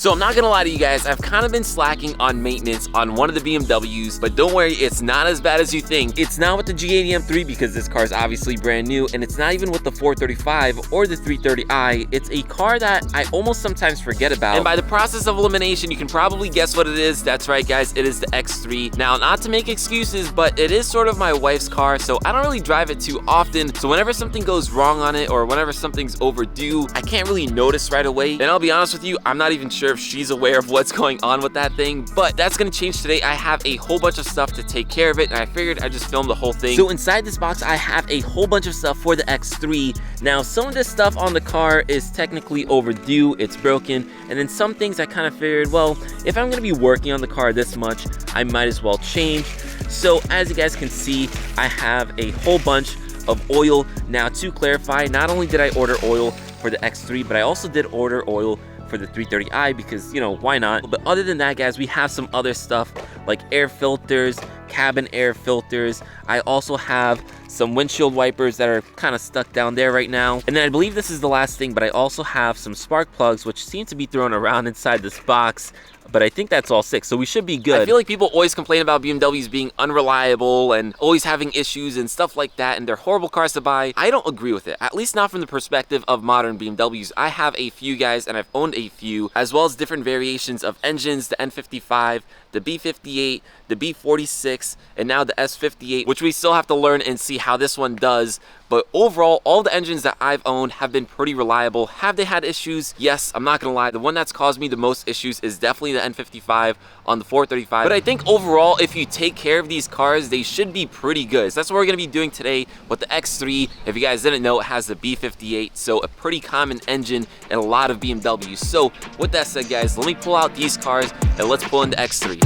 So I'm not gonna lie to you guys, I've kind of been slacking on maintenance on one of the BMWs, but don't worry, it's not as bad as you think. It's not with the G80 M3 because this car is obviously brand new, and it's not even with the 435 or the 330i. It's a car that I almost sometimes forget about. And by the process of elimination, you can probably guess what it is. That's right, guys, it is the X3. Now, not to make excuses, but it is sort of my wife's car, so I don't really drive it too often. So whenever something goes wrong on it or whenever something's overdue, I can't really notice right away. And I'll be honest with you, I'm not even sure if she's aware of what's going on with that thing, but that's gonna change today. I have a whole bunch of stuff to take care of it, and I figured I'd just film the whole thing. So inside this box, I have a whole bunch of stuff for the X3. Now, some of this stuff on the car is technically overdue, it's broken, and then some things I kind of figured, well, if I'm gonna be working on the car this much, I might as well change. So as you guys can see, I have a whole bunch of oil. Now, to clarify, not only did I order oil for the X3, but I also did order oil for the 330i because, you know, why not? But other than that, guys, we have some other stuff like air filters, cabin air filters. I also have some windshield wipers that are kind of stuck down there right now. And then I believe this is the last thing, but I also have some spark plugs which seem to be thrown around inside this box, but I think that's all 6, so we should be good. I feel like people always complain about BMWs being unreliable and always having issues and stuff like that, and they're horrible cars to buy. I don't agree with it, at least not from the perspective of modern BMWs. I have a few, guys, and I've owned a few, as well as different variations of engines, the N55, the B58, the B46, and now the S58, which we still have to learn and see how this one does. But overall, all the engines that I've owned have been pretty reliable. Have they had issues? Yes, I'm not gonna lie. The one that's caused me the most issues is definitely the N55 on the 435. But I think overall, if you take care of these cars, they should be pretty good. So that's what we're gonna be doing today with the X3. If you guys didn't know, it has the B58, so a pretty common engine in a lot of BMWs. So with that said, guys, let me pull out these cars and let's pull in the X3.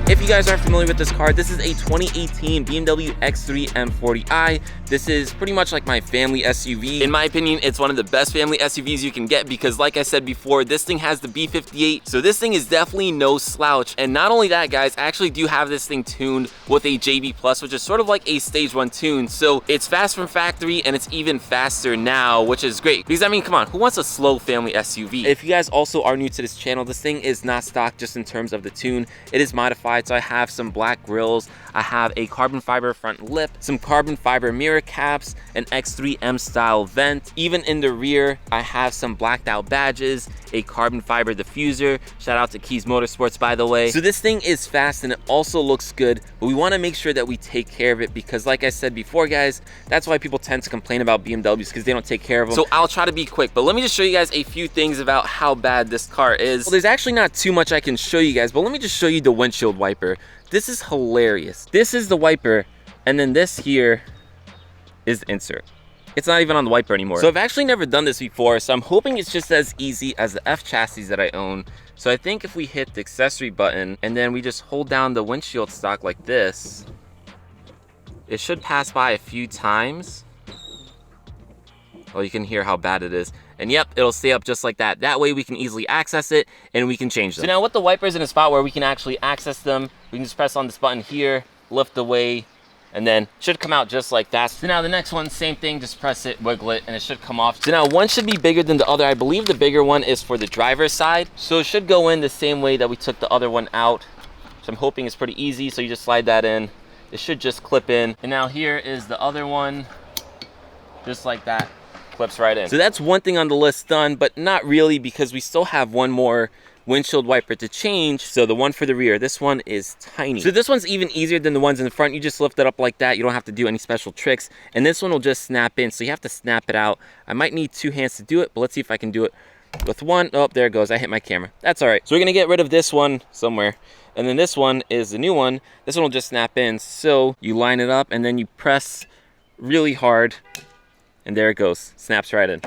If you guys aren't familiar with this car, this is a 2018 BMW X3 M40i. This is pretty much like my family SUV. In my opinion, it's one of the best family SUVs you can get because, like I said before, this thing has the B58, so this thing is definitely no slouch. And not only that, guys, I actually do have this thing tuned with a JB Plus, which is sort of like a stage 1 tune. So it's fast from factory, and it's even faster now, which is great. Because, I mean, come on, who wants a slow family SUV? If you guys also are new to this channel, this thing is not stock just in terms of the tune. It is modified. So I have some black grills, I have a carbon fiber front lip, some carbon fiber mirror caps, an X3M style vent. Even in the rear, I have some blacked out badges, a carbon fiber diffuser. Shout out to Keys Motorsports, by the way. So this thing is fast and it also looks good, but we want to make sure that we take care of it because, like I said before, guys, that's why people tend to complain about BMWs, because they don't take care of them. So I'll try to be quick, but let me just show you guys a few things about how bad this car is. Well, there's actually not too much I can show you guys, but let me just show you the windshield wiper. This is hilarious. This is the wiper, and then this here is the insert. It's not even on the wiper anymore. So I've actually never done this before, so I'm hoping it's just as easy as the F chassis that I own. So I think if we hit the accessory button and then we just hold down the windshield stock like this, it should pass by a few times. Well, you can hear how bad it is. And yep, it'll stay up just like that. That way we can easily access it and we can change them. So now with the wipers in a spot where we can actually access them, we can just press on this button here, lift away, and then it should come out just like that. So now the next one, same thing, just press it, wiggle it, and it should come off. So now one should be bigger than the other. I believe the bigger one is for the driver's side. So it should go in the same way that we took the other one out. So I'm hoping it's pretty easy. So you just slide that in. It should just clip in. And now here is the other one, just like that. Clips right in. So that's one thing on the list done, but not really, because we still have one more windshield wiper to change. So the one for the rear, this one is tiny. So this one's even easier than the ones in the front. You just lift it up like that. You don't have to do any special tricks. And this one will just snap in, so you have to snap it out. I might need 2 hands to do it, but let's see if I can do it with one. Oh, there it goes. I hit my camera. That's all right. So we're gonna get rid of this one somewhere. And then this one is the new one. This one will just snap in. So you line it up and then you press really hard, and there it goes, snaps right in.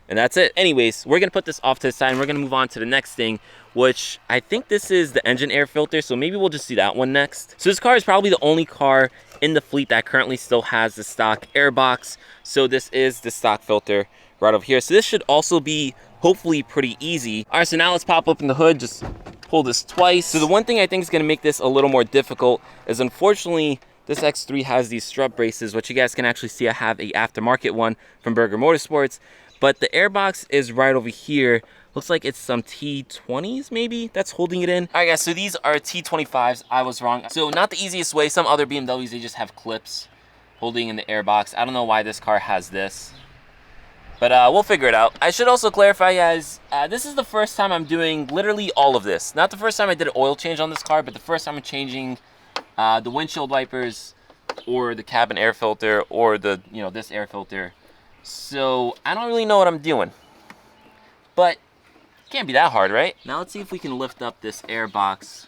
And that's it. Anyways, we're gonna put this off to the side and we're gonna move on to the next thing, which I think this is the engine air filter, so maybe we'll just do that one next. So this car is probably the only car in the fleet that currently still has the stock air box. So this is the stock filter right over here. So this should also be hopefully pretty easy. All right, so now let's pop open the hood, just pull this twice. So the one thing I think is gonna make this a little more difficult is, unfortunately, this X3 has these strut braces, which you guys can actually see I have a aftermarket one from Burger Motorsports, but the airbox is right over here. Looks like it's some T20s maybe that's holding it in. All right guys, so these are T25s, I was wrong. So not the easiest way. Some other BMWs, they just have clips holding in the airbox. I don't know why this car has this, but we'll figure it out. I should also clarify, guys, this is the first time I'm doing literally all of this. Not the first time I did an oil change on this car, but the first time I'm changing the windshield wipers or the cabin air filter or the, you know, this air filter. So I don't really know what I'm doing, but it can't be that hard, right? Now let's see if we can lift up this air box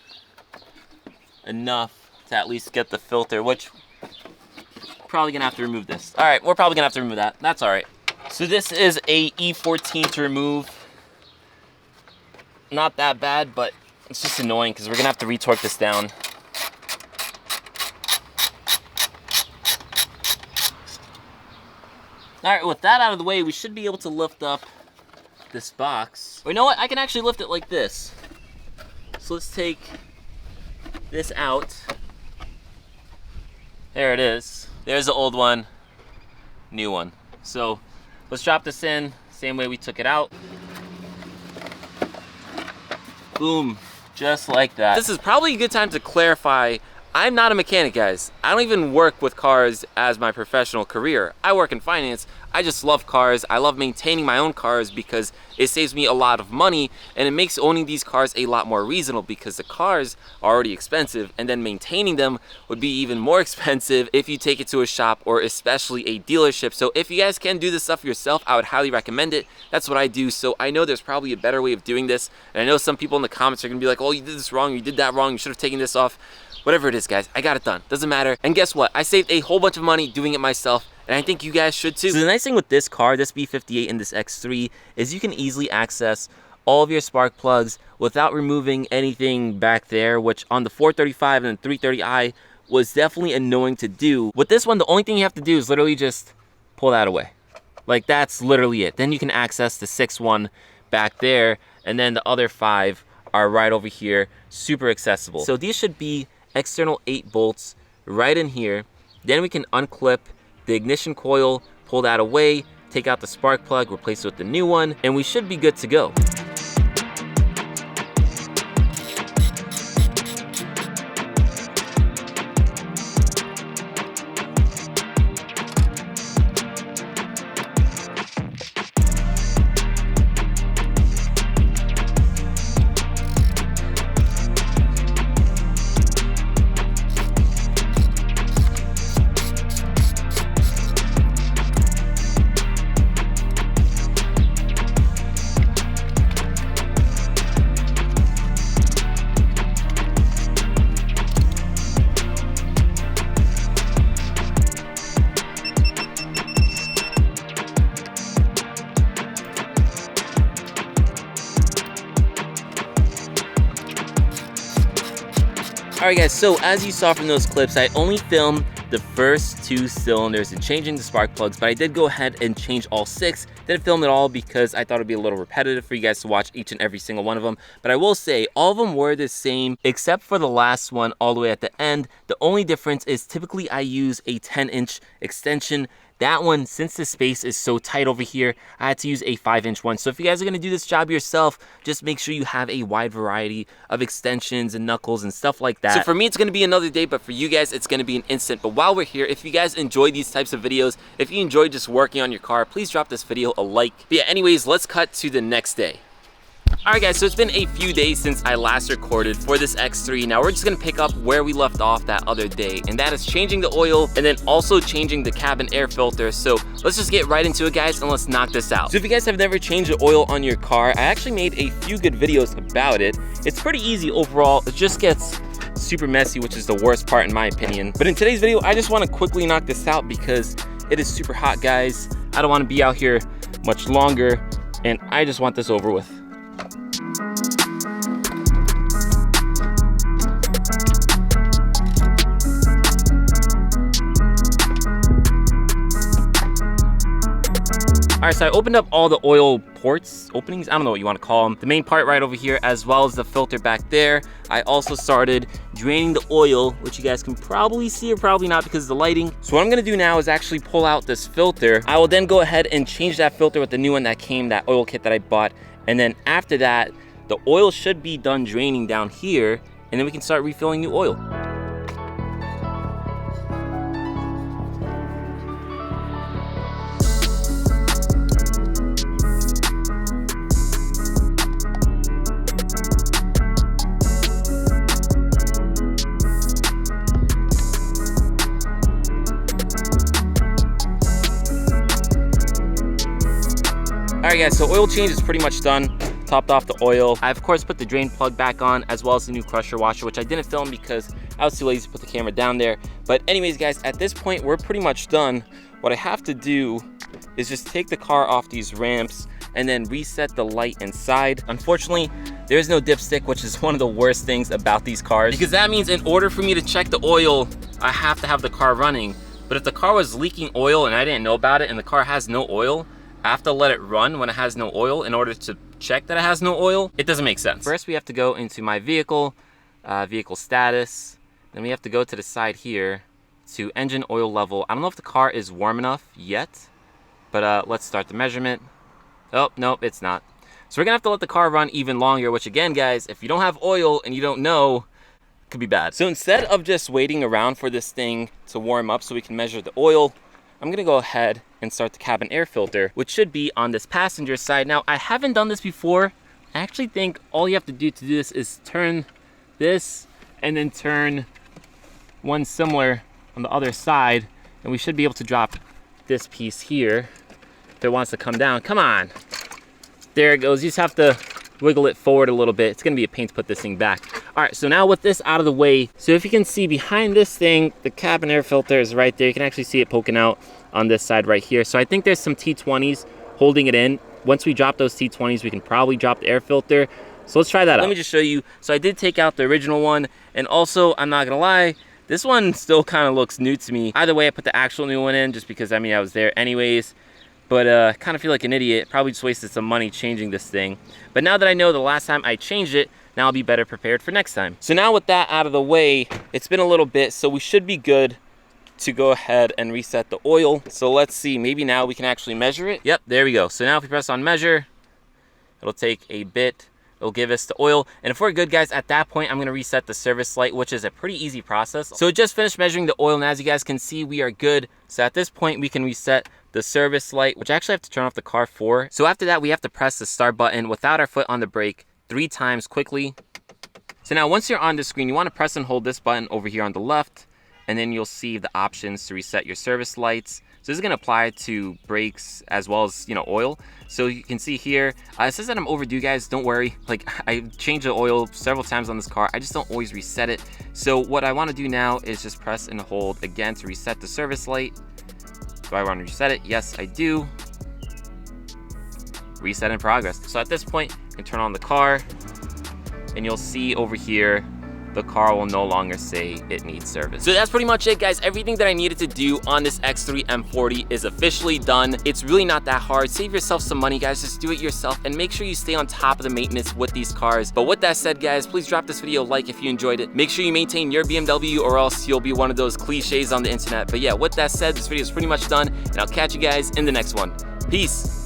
enough to at least get the filter, which probably gonna have to remove this. All right, we're probably gonna have to remove that. That's all right. So this is a E14 to remove. Not that bad, but it's just annoying because we're gonna have to retorque this down. All right, with that out of the way, we should be able to lift up this box. Or you know what? I can actually lift it like this. So let's take this out. There it is. There's the old one, new one. So let's drop this in, same way we took it out. Boom, just like that. This is probably a good time to clarify, I'm not a mechanic, guys. I don't even work with cars as my professional career. I work in finance. I just love cars. I love maintaining my own cars because it saves me a lot of money, and it makes owning these cars a lot more reasonable because the cars are already expensive, and then maintaining them would be even more expensive if you take it to a shop or especially a dealership. So if you guys can do this stuff yourself, I would highly recommend it. That's what I do. So I know there's probably a better way of doing this, and I know some people in the comments are gonna be like, oh, you did this wrong, you did that wrong, you should have taken this off. Whatever it is, guys, I got it done. Doesn't matter. And guess what? I saved a whole bunch of money doing it myself, and I think you guys should too. So the nice thing with this car, this B58 and this X3, is you can easily access all of your spark plugs without removing anything back there, which on the 435 and the 330i was definitely annoying to do. With this one, the only thing you have to do is literally just pull that away. Like, that's literally it. Then you can access the 6.1 back there, and then the other 5 are right over here, super accessible. So these should be external 8 bolts right in here. Then we can unclip the ignition coil, pull that away, take out the spark plug, replace it with the new one, and we should be good to go. Alright guys, so as you saw from those clips, I only filmed the first 2 cylinders and changing the spark plugs, but I did go ahead and change all 6. Didn't film it all because I thought it'd be a little repetitive for you guys to watch each and every single one of them. But I will say, all of them were the same, except for the last one all the way at the end. The only difference is typically I use a 10-inch extension. That one, since the space is so tight over here, I had to use a 5-inch one. So if you guys are gonna do this job yourself, just make sure you have a wide variety of extensions and knuckles and stuff like that. So for me, it's gonna be another day, but for you guys, it's gonna be an instant. But while we're here, if you guys enjoy these types of videos, if you enjoy just working on your car, please drop this video a like. But yeah, anyways, let's cut to the next day. Alright guys, so it's been a few days since I last recorded for this X3. Now we're just gonna pick up where we left off that other day, and that is changing the oil and then also changing the cabin air filter. So let's just get right into it, guys, and let's knock this out. So if you guys have never changed the oil on your car, I actually made a few good videos about it. It's pretty easy overall. It just gets super messy, which is the worst part in my opinion. But in today's video, I just want to quickly knock this out because it is super hot, guys. I don't want to be out here much longer, and I just want this over with. right, so I opened up all the oil ports, openings, I don't know what you want to call them. The main part right over here, as well as the filter back there. I also started draining the oil, which you guys can probably see or probably not because of the lighting. So what I'm gonna do now is actually pull out this filter. I will then go ahead and change that filter with the new one that came, that oil kit that I bought. And then after that, the oil should be done draining down here, and then we can start refilling new oil. All right guys, so oil change is pretty much done. Topped off the oil. I of course put the drain plug back on, as well as the new crusher washer, which I didn't film because I was too lazy to put the camera down there. But anyways guys, at this point we're pretty much done. What I have to do is just take the car off these ramps and then reset the light inside. Unfortunately, there's no dipstick, which is one of the worst things about these cars, because that means in order for me to check the oil, I have to have the car running. But if the car was leaking oil and I didn't know about it and the car has no oil, I have to let it run when it has no oil in order to check that it has no oil. It doesn't make sense. First we have to go into my vehicle, vehicle status. Then we have to go to the side here to engine oil level. I don't know if the car is warm enough yet, but let's start the measurement. Oh, nope, it's not. So we're gonna have to let the car run even longer, which again guys, if you don't have oil and you don't know, it could be bad. So instead of just waiting around for this thing to warm up so we can measure the oil, I'm gonna go ahead and start the cabin air filter, which should be on this passenger side. Now, I haven't done this before. I actually think all you have to do this is turn this and then turn one similar on the other side, and we should be able to drop this piece here if it wants to come down. Come on. There it goes. You just have to wiggle it forward a little bit. It's gonna be a pain to put this thing back. All right, so now with this out of the way, so if you can see behind this thing, the cabin air filter is right there. You can actually see it poking out on this side right here. So I think there's some T20s holding it in. Once we drop those T20s, we can probably drop the air filter. So let's try that out. Let me just show you. So I did take out the original one, and also, I'm not gonna lie, this one still kind of looks new to me. Either way, I put the actual new one in just because, I mean, I was there anyways. But kind of feel like an idiot. Probably just wasted some money changing this thing. But now that I know the last time I changed it, now I'll be better prepared for next time. So now with that out of the way, it's been a little bit, so we should be good to go ahead and reset the oil. So let's see, maybe now we can actually measure it. Yep, there we go. So now if we press on measure, it'll take a bit. It'll give us the oil. And if we're good guys, at that point, I'm gonna reset the service light, which is a pretty easy process. So it just finished measuring the oil, and as you guys can see, we are good. So at this point, we can reset the service light, which I actually have to turn off the car for. So after that, we have to press the start button without our foot on the brake 3 times quickly. So now once you're on the screen, you wanna press and hold this button over here on the left, and then you'll see the options to reset your service lights. So this is gonna apply to brakes as well as, you know, oil. So you can see here, it says that I'm overdue guys, don't worry. Like, I changed the oil several times on this car. I just don't always reset it. So what I wanna do now is just press and hold again to reset the service light. Do I wanna reset it? Yes, I do. Reset in progress. So at this point, you can turn on the car, and you'll see over here, the car will no longer say it needs service. So that's pretty much it guys. Everything that I needed to do on this X3 M40 is officially done. It's really not that hard. Save yourself some money guys, just do it yourself, and make sure you stay on top of the maintenance with these cars. But with that said guys, please drop this video a like if you enjoyed it. Make sure you maintain your BMW or else you'll be one of those cliches on the internet. But yeah, with that said, this video is pretty much done, and I'll catch you guys in the next one. Peace.